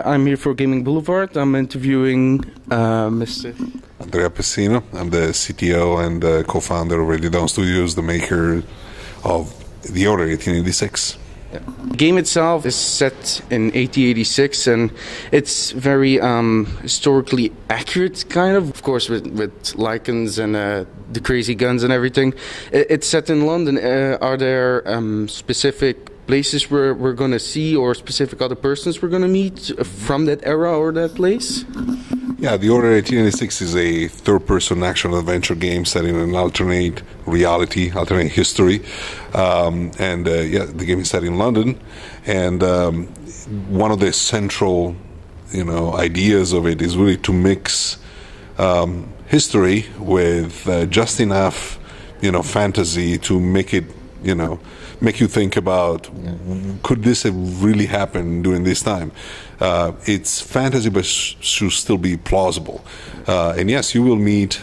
I'm here for Gaming Boulevard. I'm interviewing Mr. Andrea Pessino. I'm the CTO and co-founder of Radio Dawn Studios, the maker of The Order 1886. Yeah. The game itself is set in 1886, and it's very historically accurate, kind of course, with Lycans and the crazy guns and everything. It's set in London. Are there specific places we're going to see, or specific other persons we're going to meet from that era or that place? Yeah, The Order 1886 is a third-person action-adventure game set in an alternate reality, alternate history. The game is set in London. And one of the central, ideas of it is really to mix history with just enough, fantasy to make it, make you think about, could this have really happened during this time? It's fantasy, but should still be plausible. And yes, you will meet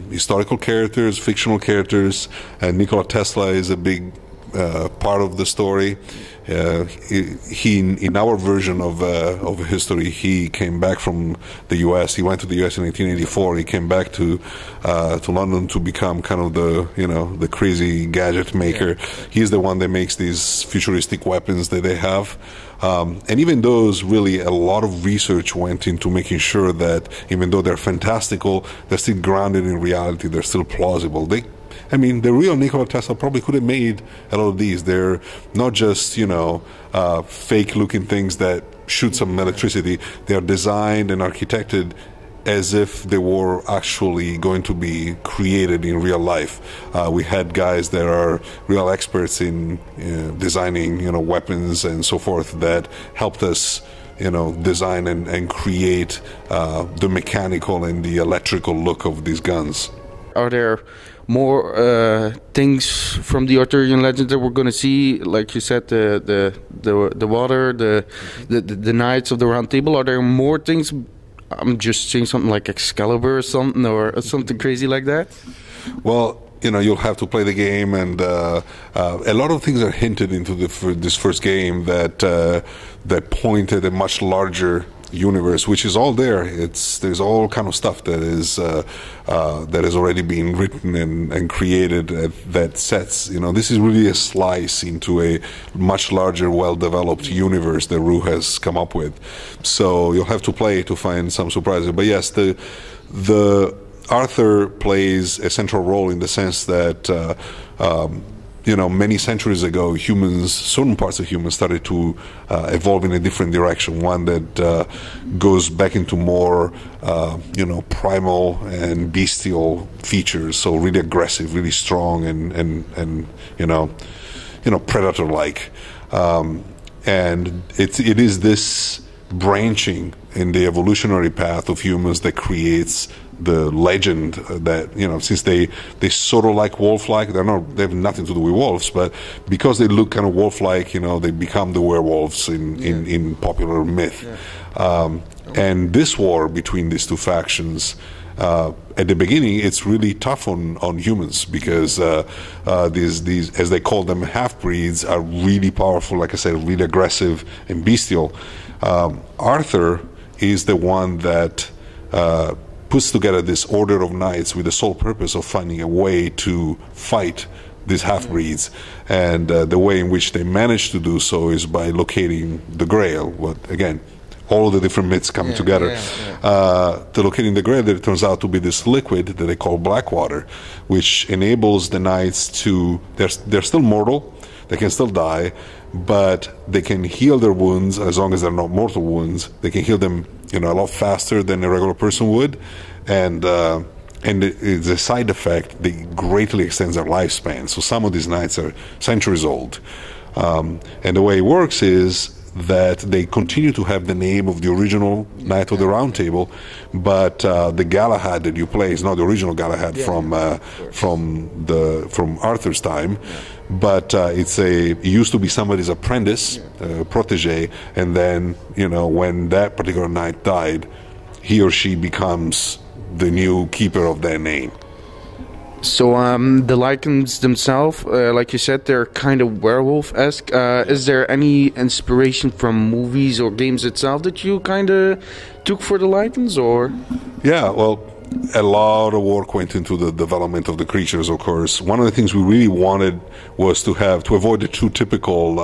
historical characters, fictional characters. Nikola Tesla is a big part of the story. He in our version of history, he came back from the U.S. He went to the U.S. in 1884. He came back to London to become kind of the crazy gadget maker. He's the one that makes these futuristic weapons that they have. And even those, really, a lot of research went into making sure that even though they're fantastical, they're still grounded in reality. They're still plausible. The real Nikola Tesla probably could have made a lot of these. They're not just, fake-looking things that shoot some electricity. They are designed and architected as if they were actually going to be created in real life. We had guys that are real experts in designing, weapons and so forth that helped us, design and create the mechanical and the electrical look of these guns. Are there more things from the Arthurian legend that we're going to see? Like you said, the water, the Knights of the Round Table. Are there more things? I'm just saying something like Excalibur or something crazy like that. Well, you'll have to play the game, and a lot of things are hinted into this first game that point at a much larger universe, which is all there. There's all kind of stuff that is already being written and created that sets. This is really a slice into a much larger, well-developed universe that Rue has come up with. So you'll have to play to find some surprises. But yes, the Arthur plays a central role in the sense that many centuries ago, certain parts of humans started to evolve in a different direction, one that goes back into more, primal and bestial features, so really aggressive, really strong, and predator-like. And it is this branching in the evolutionary path of humans that creates the legend that, since they sort of like wolf-like, they have nothing to do with wolves, but because they look kind of wolf-like, they become the werewolves in popular myth. And this war between these two factions, at the beginning, it's really tough on humans because these, as they call them, half-breeds, are really powerful, like I said, really aggressive and bestial. Arthur is the one that puts together this order of knights with the sole purpose of finding a way to fight these half-breeds. And the way in which they manage to do so is by locating the Grail. But again, all of the different myths come together. To locating the Grail, there turns out to be this liquid that they call Blackwater, which enables the knights to, they're still mortal, they can still die, but they can heal their wounds as long as they're not mortal wounds. They can heal them, a lot faster than a regular person would, and it's a side effect that greatly extends their lifespan. So some of these knights are centuries old, and the way it works is that they continue to have the name of the original Knight of the Round Table, but the Galahad that you play is not the original Galahad from Arthur's time, but it used to be somebody's apprentice, protege, and then when that particular knight died, he or she becomes the new keeper of their name. So the Lycans themselves, like you said, they're kind of werewolf-esque. Is there any inspiration from movies or games itself that you kind of took for the Lycans, or? Yeah, well, a lot of work went into the development of the creatures, of course. One of the things we really wanted was to avoid the two typical,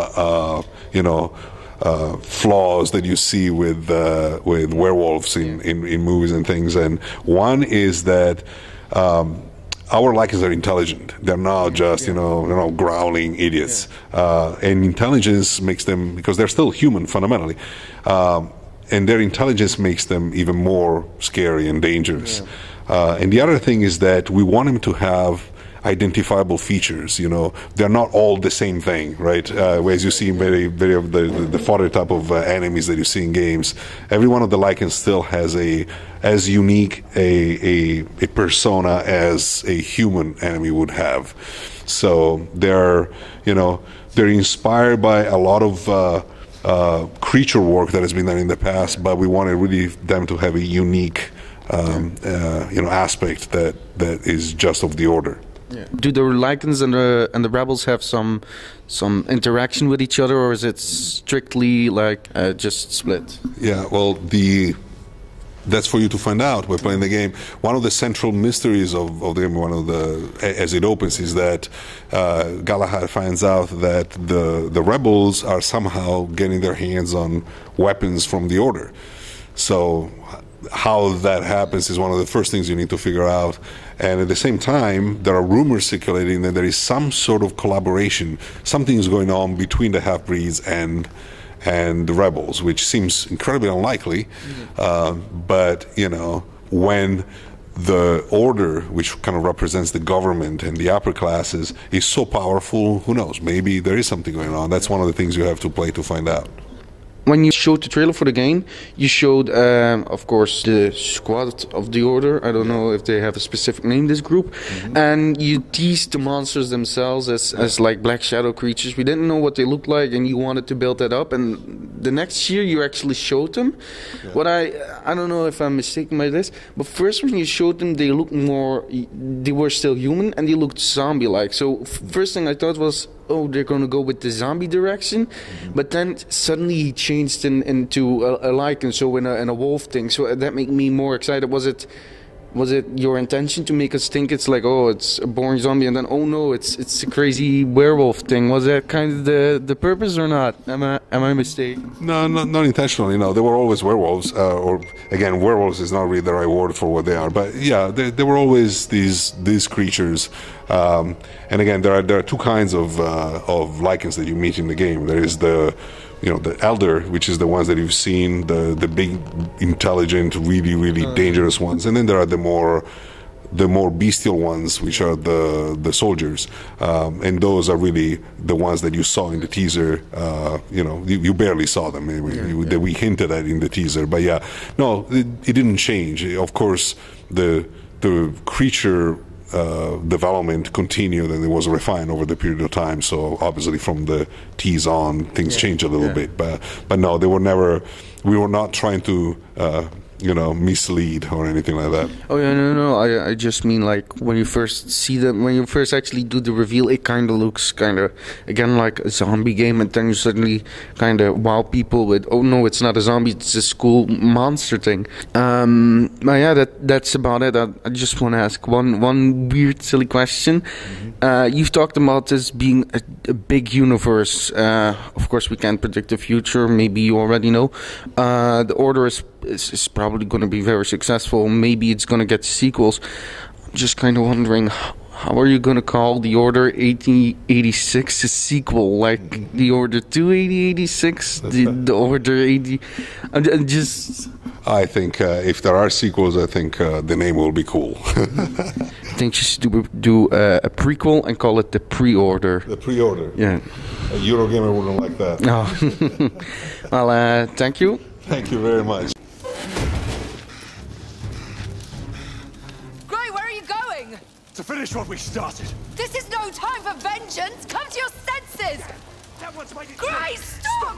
flaws that you see with werewolves in movies and things. And one is that our Lycans are intelligent. They're not just growling idiots. And intelligence makes them, because they're still human fundamentally. And their intelligence makes them even more scary and dangerous. And the other thing is that we want them to have identifiable features. They're not all the same thing, right? As you see in very of the fodder type of enemies that you see in games, every one of the Lycans still has as unique a persona as a human enemy would have. So they're inspired by a lot of creature work that has been done in the past, but we wanted really them to have a unique aspect that is just of the order. Yeah. Do the Lycans and the rebels have some interaction with each other, or is it strictly like just split? Yeah, well, that's for you to find out by playing the game. One of the central mysteries of the game, as it opens, is that Galahad finds out that the rebels are somehow getting their hands on weapons from the Order. So how that happens is one of the first things you need to figure out. And at the same time, there are rumors circulating that there is some sort of collaboration, something is going on between the half-breeds and the rebels, which seems incredibly unlikely. But when the Order, which kind of represents the government and the upper classes, is so powerful, who knows? Maybe there is something going on. That's one of the things you have to play to find out. When you showed the trailer for the game, you showed, of course, the squad of the Order. I don't know if they have a specific name, this group. And you teased the monsters themselves as like black shadow creatures. We didn't know what they looked like, and you wanted to build that up. And the next year, you actually showed them. Yeah. What I don't know if I'm mistaken by this, but first when you showed them, they looked they were still human, and they looked zombie-like. So first thing I thought was, oh, they're going to go with the zombie direction, but then suddenly he changed into a Lycan, so in a wolf thing. So that made me more excited. Was it your intention to make us think it's like, oh, it's a boring zombie, and then, oh no, it's a crazy werewolf thing? Was that kind of the purpose or not? Am I mistaken? No, not intentionally. No, they were always werewolves. Or again, werewolves is not really the right word for what they are. But yeah, there were always these creatures. And again, there are two kinds of Lycans that you meet in the game. There is the elder, which is the ones that you've seen, the big, intelligent, really dangerous ones, and then there are the more bestial ones, which are the soldiers, and those are really the ones that you saw in the teaser. You barely saw them. That we hinted at in the teaser, but yeah, no, it didn't change. Of course, the creature development continued, and it was refined over the period of time. So obviously from the tease on, things changed a little bit, but no, they were never. We were not trying to mislead or anything like that. Oh yeah, no. I just mean like when you first see them, when you first actually do the reveal, it kind of looks again like a zombie game, and then you suddenly kind of wow people with, oh no, it's not a zombie, it's a school monster thing. But yeah, that's about it. I just want to ask one weird, silly question. You've talked about this being a big universe. Of course, we can't predict the future. Maybe you already know. The Order is probably going to be very successful. Maybe it's going to get sequels. I'm just kind of wondering, how are you going to call the Order 8086 a sequel? Like the Order 28086, the Order 80. I think if there are sequels, I think the name will be cool. I think you should do a prequel and call it the Pre-Order. The Pre-Order. Yeah. A Eurogamer wouldn't like that. No. Well, thank you. Thank you very much. Gray, where are you going? To finish what we started. This is no time for vengeance. Come to your senses. That one's made it. Gray, stop!